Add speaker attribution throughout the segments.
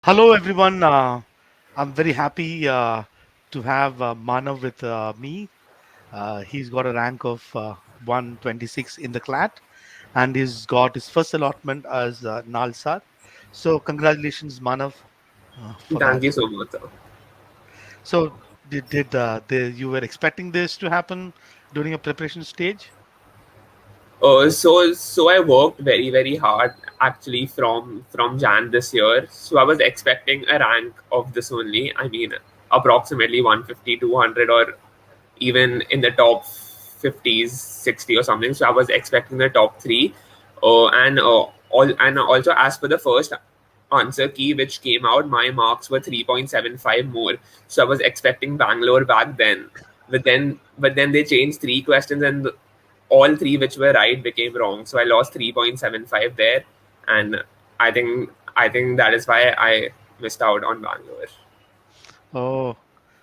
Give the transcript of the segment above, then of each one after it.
Speaker 1: Hello, everyone. I'm very happy to have Manav with me. He's got a rank of 126 in the CLAT and he's got his first allotment as Nalsar. So, congratulations, Manav, for
Speaker 2: Thank
Speaker 1: that.
Speaker 2: you so much, sir.
Speaker 1: So, you were expecting this to happen during a preparation stage?
Speaker 2: So I worked very hard actually from Jan this year. So I was expecting a rank of this only. I mean, approximately 150, 200, or even in the top 50s, 60 or something. So I was expecting the top three. And also as for the first answer key which came out, my marks were 3.75 more. So I was expecting Bangalore back then. But then they changed three questions and all three which were right became wrong. So I lost 3.75 there, and I think that is why I missed out on Bangalore.
Speaker 1: Oh,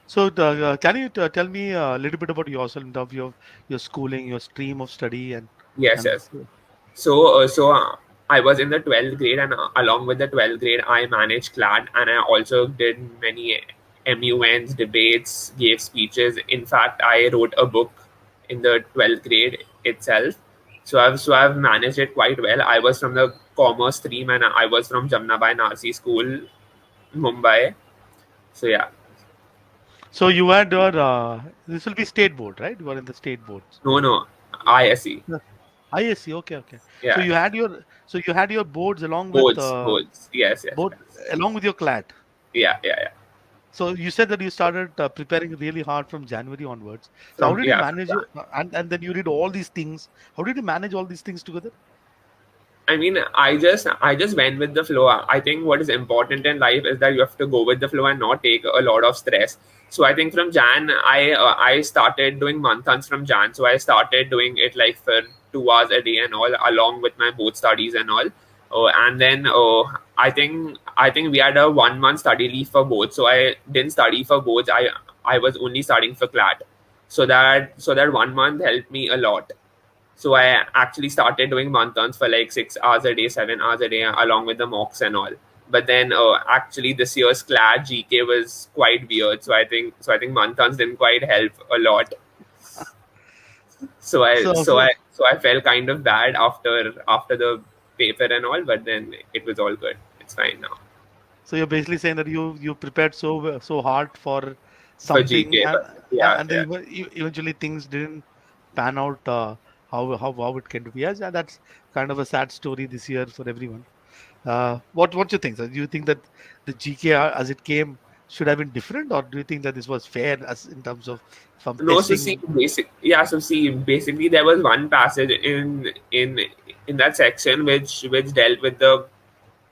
Speaker 1: so can you tell me a little bit about yourself in terms of your schooling, your stream of study,
Speaker 2: Yes,
Speaker 1: and
Speaker 2: yes. So I was in the 12th grade, and along with the 12th grade, I managed CLAT, and I also did many MUNs, debates, gave speeches. In fact, I wrote a book in the 12th grade itself. So I've managed it quite well. I was from the commerce stream, and I was from Jamnabai Narsi School, Mumbai. So yeah,
Speaker 1: So you had your this will be state board, right? You are in the state boards.
Speaker 2: no, ISE.
Speaker 1: Yeah. ISC, okay, okay. So
Speaker 2: Yeah,
Speaker 1: you had your boards along with
Speaker 2: boards. Yes, yes,
Speaker 1: both
Speaker 2: yes.
Speaker 1: along with your CLAT.
Speaker 2: Yeah.
Speaker 1: So you said that you started preparing really hard from January onwards. So how
Speaker 2: From
Speaker 1: did you
Speaker 2: yeah,
Speaker 1: manage your and then you did all these things. How did you manage all these things together?
Speaker 2: I mean, I just went with the flow. I think what is important in life is that you have to go with the flow and not take a lot of stress. So I think from Jan, I started doing months from Jan. So I started doing it like for 2 hours a day and all, along with my board studies and all. And then I think we had a 1 month study leave for both. So I didn't study for both. I was only studying for CLAT. So that 1 month helped me a lot. So I actually started doing marathons for like 6 hours a day, 7 hours a day, along with the mocks and all. But then actually this year's CLAT GK was quite weird. So I think marathons didn't quite help a lot. So I
Speaker 1: So
Speaker 2: so
Speaker 1: so
Speaker 2: I so I felt kind of bad after the paper and all. But then it was all good. It's fine now
Speaker 1: so you're basically saying that you prepared so hard for
Speaker 2: for
Speaker 1: something
Speaker 2: GK. But yeah,
Speaker 1: and then
Speaker 2: yeah.
Speaker 1: eventually things didn't pan out how it can be. Yes, that's kind of a sad story this year for everyone. What you think, sir? Do you think that the GK as it came should have been different, or do you think that this was fair as in terms of from
Speaker 2: No, so see,
Speaker 1: testing?
Speaker 2: basically there was one passage in that section which dealt with the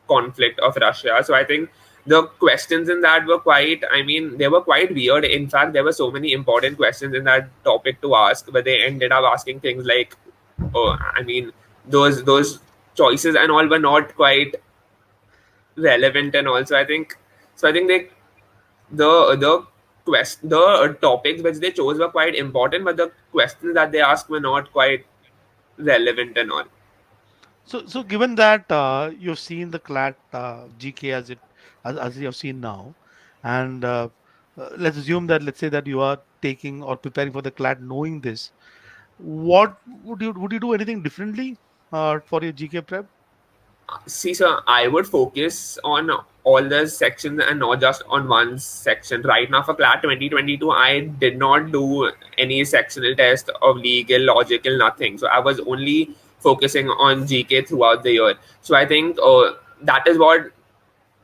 Speaker 2: conflict of Russia. So I think the questions in that were quite, I mean, they were quite weird. In fact, there were so many important questions in that topic to ask, but they ended up asking things like, oh, I mean, those choices and all were not quite relevant and all. So I think they the topics which they chose were quite important, but the questions that they asked were not quite relevant and all.
Speaker 1: So given that you've seen the CLAT GK as you have seen now, and let's assume that let's say that you are taking or preparing for the CLAT knowing this, what would you do anything differently for your GK prep?
Speaker 2: See, so I would focus on all the sections and not just on one section. Right now, for CLAT 2022, I did not do any sectional test of legal, logical, nothing. So I was only focusing on GK throughout the year. So I think that is what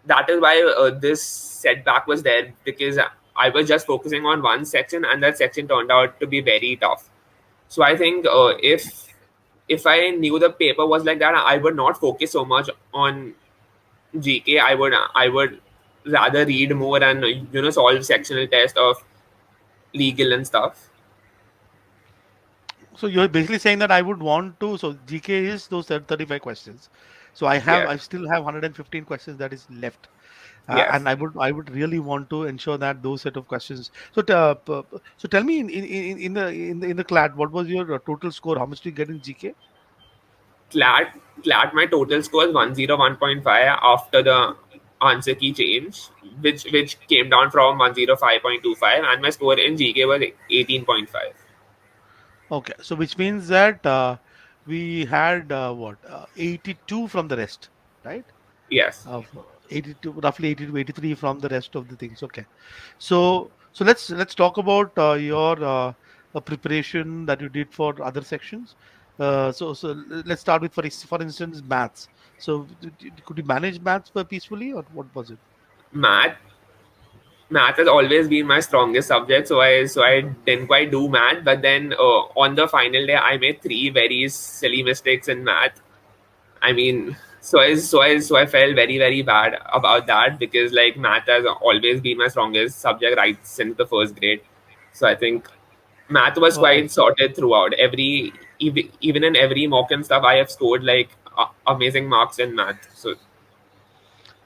Speaker 2: that is why this setback was there, because I was just focusing on one section, and that section turned out to be very tough. So I think if I knew the paper was like that, I would not focus so much on GK. I would rather read more and solve sectional test of legal and stuff.
Speaker 1: So you're basically saying that I would want to. So GK is those 35 questions. So
Speaker 2: Yeah,
Speaker 1: I still have 115 questions that is left,
Speaker 2: yes.
Speaker 1: and I would really want to ensure that those set of questions. So so tell me in the CLAT, what was your total score? How much did you get in GK?
Speaker 2: CLAT, my total score is 101.5 after the answer key change, which came down from 105.25, and my score in GK was 18.5.
Speaker 1: Okay, so which means that we had 82 from the rest, right?
Speaker 2: Yes.
Speaker 1: Of 82, roughly 80 to 83 from the rest of the things. Okay, so let's talk about your preparation that you did for other sections. Let's start with for instance maths. So could you manage maths peacefully, or what was it?
Speaker 2: Math math has always been my strongest subject, so I didn't quite do math. But then on the final day, I made three very silly mistakes in math. I mean, so I felt very very bad about that, because like math has always been my strongest subject right since the first grade. So I think math was
Speaker 1: Oh,
Speaker 2: quite sorted throughout. Even in every mock and stuff, I have scored like amazing marks in math. So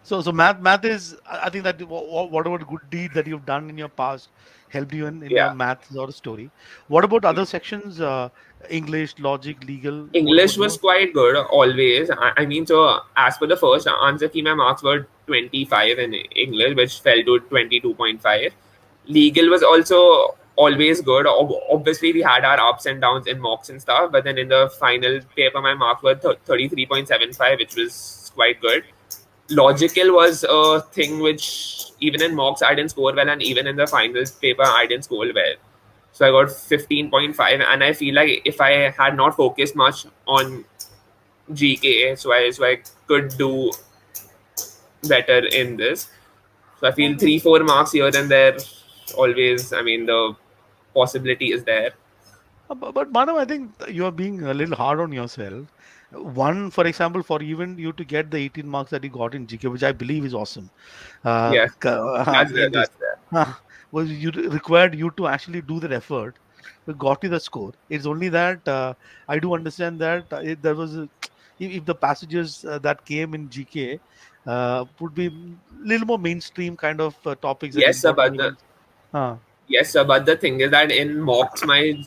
Speaker 1: so math is I think that whatever good deed that you've done in your past helped you in your
Speaker 2: yeah.
Speaker 1: maths or story. What about other sections? English, logic, legal. What
Speaker 2: English
Speaker 1: about
Speaker 2: was
Speaker 1: yours?
Speaker 2: quite good always. I mean, so as per the first answer key, my marks were 25 in English, which fell to 22.5. Legal was also always good. Obviously, we had our ups and downs in mocks and stuff, but then in the final paper, my marks were 33.75, which was quite good. Logical was a thing which even in mocks I didn't score well, and even in the final paper I didn't score well. So I got 15.5, and I feel like if I had not focused much on GK, so I could do better in this. So I feel
Speaker 1: Okay.
Speaker 2: 3-4 marks here and there always. I mean, the possibility is there.
Speaker 1: But Manav, I think you are being a little hard on yourself. One, for example, for even you to get the 18 marks that you got in GK, which I believe is awesome,
Speaker 2: Yes, that's there.
Speaker 1: in this,
Speaker 2: That's there.
Speaker 1: was you required you to actually do the effort. We got you the score. It's only that I do understand that there was if the passages that came in GK would be little more mainstream kind of topics that
Speaker 2: Yes, sir.
Speaker 1: important
Speaker 2: But the
Speaker 1: events. Uh,
Speaker 2: yes, sir. But the thing is that in mocks, my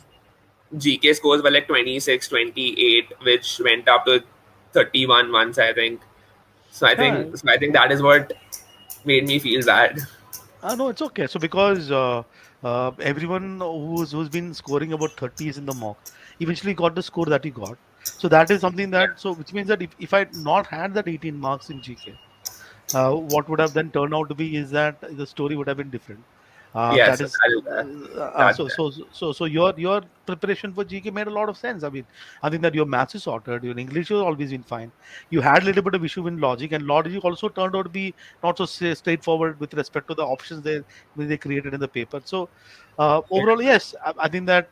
Speaker 2: GK scores were like 26, 28, which went up to 31 once, I think.
Speaker 1: yeah,
Speaker 2: So I think that is what made me feel bad.
Speaker 1: no, it's okay. So because everyone who's been scoring about 30s in the mock eventually got the score that he got. So that is something
Speaker 2: Yeah.
Speaker 1: that which means that if I not had that 18 marks in GK, what would have then turned out to be is that the story would have been different.
Speaker 2: Yes,
Speaker 1: That
Speaker 2: so
Speaker 1: is
Speaker 2: that is there. That's there.
Speaker 1: so your preparation for GK made a lot of sense. I mean, I think that your maths is sorted, your English has always been fine. You had a little bit of issue in logic, and logic also turned out to be not so straightforward with respect to the options they created in the paper. So overall, yes, I think that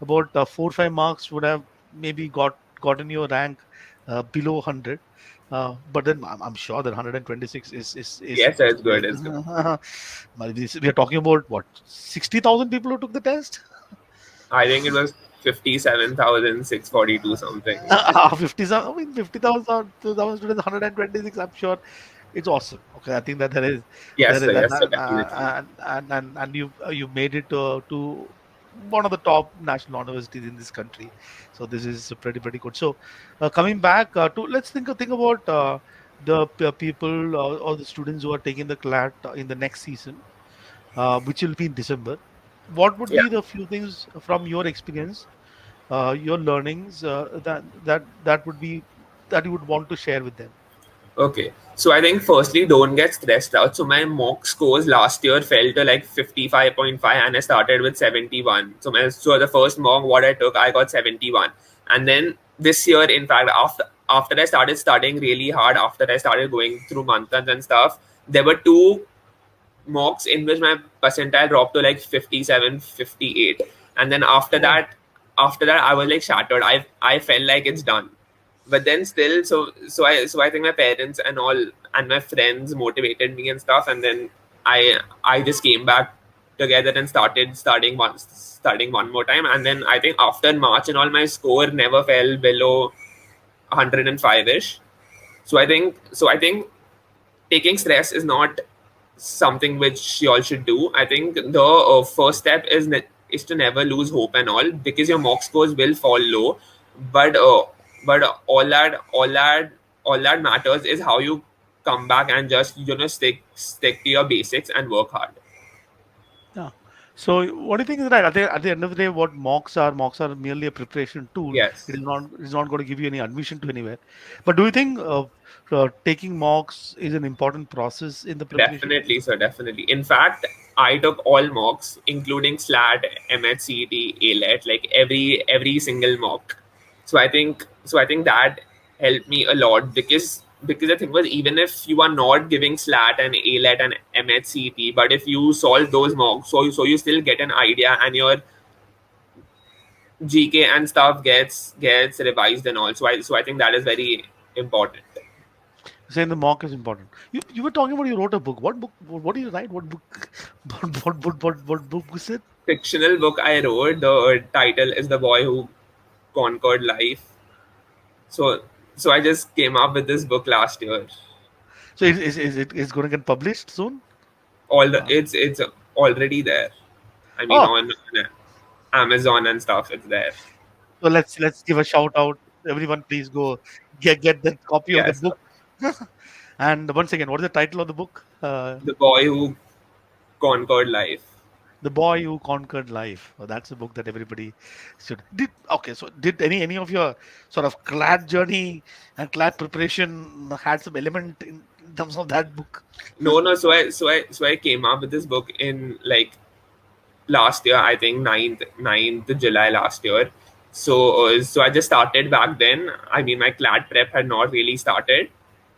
Speaker 1: about 4 or 5 marks would have maybe gotten your rank below 100. But then I'm sure that 126 is
Speaker 2: Yes, it's good. It's good.
Speaker 1: we are talking about what 60,000 people who took the test.
Speaker 2: I think it was 57,642 something.
Speaker 1: 50,000. I mean 50,000 students, 126. I'm sure it's awesome. Okay, I think that
Speaker 2: Yes, sir. Yes, sir.
Speaker 1: and
Speaker 2: Definitely.
Speaker 1: you made it to one of the top national universities in this country. So this is pretty good. So coming back to let's think about the people or the students who are taking the CLAT in the next season, which will be in December. What would
Speaker 2: Yeah.
Speaker 1: be the few things from your experience, your learnings that would be that you would want to share with them?
Speaker 2: Okay. So I think firstly, don't get stressed out. So my mock scores last year fell to like 55.5, and I started with 71. So the first mock what I took, I got 71. And then this year, in fact, after I started studying really hard, after I started going through mantras and stuff, there were two mocks in which my percentile dropped to like 57, 58. And then
Speaker 1: Oh,
Speaker 2: after that I was like shattered. I felt like it's done. But then still, so I think my parents and all and my friends motivated me and stuff, and then I just came back together and started studying one more time. And then I think after March and all, my score never fell below 105 ish. So I think taking stress is not something which you all should do. I think the first step is to never lose hope and all, because your mock scores will fall low, but all that matters is how you come back and just stick to your basics and work hard.
Speaker 1: Yeah. So what do you think is right? At the end of the day, what mocks are merely a preparation tool.
Speaker 2: Yes.
Speaker 1: It is not going to give you any admission to anywhere. But do you think taking mocks is an important process in the preparation?
Speaker 2: Definitely, sir. Definitely. In fact, I took all mocks, including SLAT, MHCT, ALET, like every single mock. So I think that helped me a lot because the thing was, even if you are not giving SLAT and ALET and MHCT, but if you solve those mocks, so you still get an idea, and your GK and stuff gets revised and all. So I think that is very important.
Speaker 1: Saying the mock is important. You were talking about you wrote a book. What book? What did you write? What book? What book was it?
Speaker 2: Fictional book I wrote. The title is The Boy Who Conquered Life. So so I just came up with this book last year.
Speaker 1: So is going to get published soon?
Speaker 2: All the
Speaker 1: Uh,
Speaker 2: it's already there. I mean,
Speaker 1: oh,
Speaker 2: on Amazon and stuff. It's there.
Speaker 1: so let's give a shout out. Everyone, please go get the copy of the
Speaker 2: Yes,
Speaker 1: book. And once again, what is the title of the book?
Speaker 2: The Boy Who Conquered Life.
Speaker 1: The Boy Who Conquered Life. Oh, that's a book that everybody should. Did okay? So did any of your sort of CLAT journey and CLAT preparation had some element in terms of that book?
Speaker 2: No, no. So I came up with this book in like last year. I think ninth July last year. So I just started back then. I mean, my CLAT prep had not really started,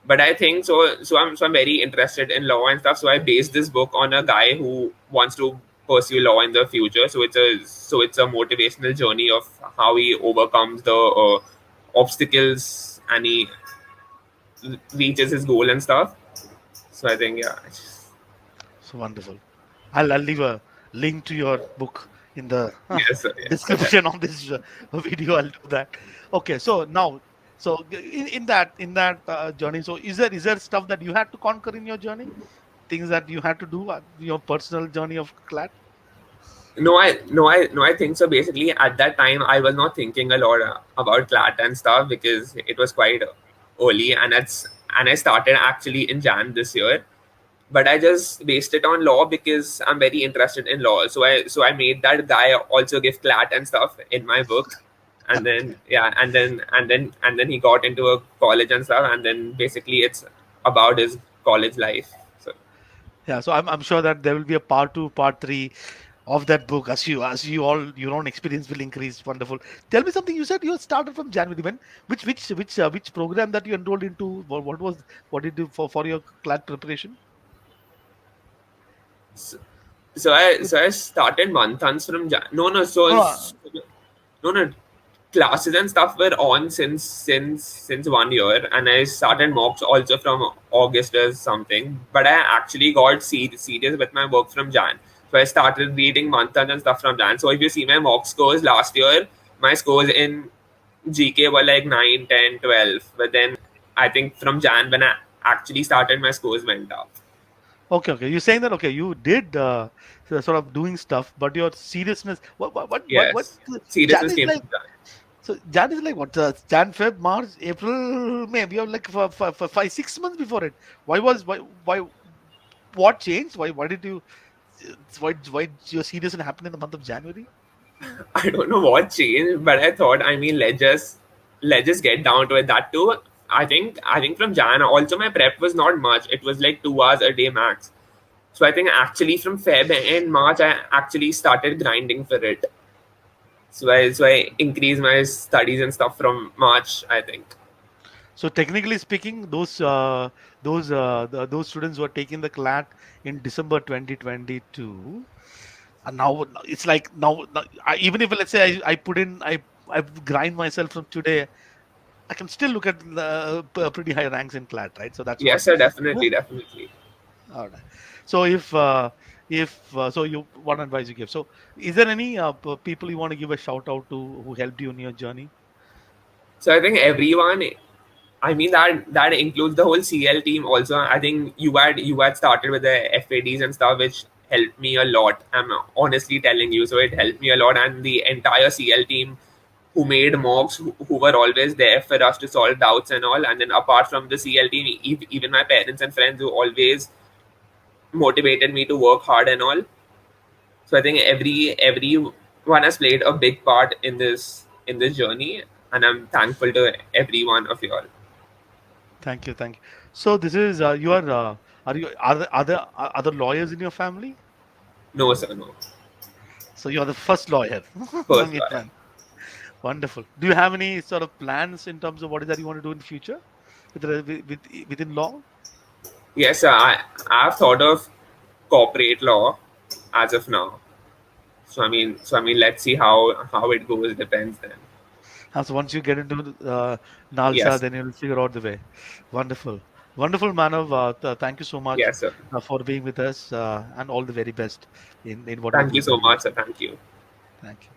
Speaker 2: but I think so I'm very interested in law and stuff. So I based this book on a guy who wants to pursue law in the future. So it's a motivational journey of how he overcomes the obstacles and he reaches his goal and stuff. So I think, yeah.
Speaker 1: So wonderful. I'll leave a link to your book in the
Speaker 2: Yes, sir,
Speaker 1: description of this video. I'll do that. Okay, so now, so in that journey, so is there stuff that you had to conquer in your journey? Things that you had to do your personal journey of CLAT?
Speaker 2: No, I think so. Basically, at that time, I was not thinking a lot about CLAT and stuff because it was quite early, and I started actually in Jan this year. But I just based it on law because I'm very interested in law. So I made that guy also give CLAT and stuff in my book, and then yeah, and then he got into a college and stuff, and then basically it's about his college life. So
Speaker 1: Yeah, so I'm sure that there will be a part two, part three of that book as you all your own experience will increase. Wonderful. Tell me something. You said you started from January. When which program that you enrolled into? What did you do for your CLAT preparation?
Speaker 2: so I started months from no no so
Speaker 1: No,
Speaker 2: no no classes and stuff were on since 1 year, and I started mocks also from August or something. But I actually got serious with my work from Jan. So I started reading months and stuff from Jan. So if you see my mock scores last year, my scores in GK were like 9, 10, 12. But then I think from Jan when I actually started, my scores went up.
Speaker 1: okay. You're saying that okay, you did sort of doing stuff, but your seriousness. What?
Speaker 2: Yes,
Speaker 1: Jan
Speaker 2: seriousness
Speaker 1: is
Speaker 2: came
Speaker 1: like.
Speaker 2: from Jan.
Speaker 1: So Jan is like what? Jan, Feb, March, April, May. We have like for 5, 6 months before it. Why? What changed? Why did you? Why your seriousness happen in the month of January?
Speaker 2: I don't know what changed, but I thought, I mean, let's just get down to it. That too, I think from Jan also my prep was not much. It was like 2 hours a day max. So I think actually from Feb and March I actually started grinding for it. So I increased my studies and stuff from March, I think.
Speaker 1: So technically speaking, those students who are taking the CLAT in December 2022, and now it's like even if let's say I put in I grind myself from today, I can still look at pretty high ranks in CLAT, right? So that's what.
Speaker 2: Yes, sir,
Speaker 1: Yeah.
Speaker 2: definitely, definitely.
Speaker 1: All right. So if so, you what advice you give? So is there any people you want to give a shout out to who helped you in your journey?
Speaker 2: So I think everyone, I mean that includes the whole CL team also. I think you had started with the FADs and stuff, which helped me a lot. I'm honestly telling you, so it helped me a lot, and the entire CL team who made mocks, who were always there for us to solve doubts and all. And then apart from the CLT, even my parents and friends who always motivated me to work hard and all. So I think everyone has played a big part in this journey, and I'm thankful to every one of you all.
Speaker 1: Thank you, thank you. So this is you are you other lawyers in your family?
Speaker 2: No, sir, no.
Speaker 1: So you are the first lawyer among
Speaker 2: First
Speaker 1: it,
Speaker 2: lawyer.
Speaker 1: man. Wonderful. Do you have any sort of plans in terms of what is that you want to do in the future within law?
Speaker 2: Yes, sir. I've thought of corporate law as of now. So I mean, let's see how it goes. Depends then.
Speaker 1: So once you get into Nalsa,
Speaker 2: Yes,
Speaker 1: then you'll figure out the way. Wonderful, wonderful, Manav. Thank you so much
Speaker 2: yes, sir.
Speaker 1: for being with us, and all the very best in whatever
Speaker 2: Thank you
Speaker 1: goes
Speaker 2: so
Speaker 1: ahead.
Speaker 2: much, sir. Thank you.
Speaker 1: Thank you.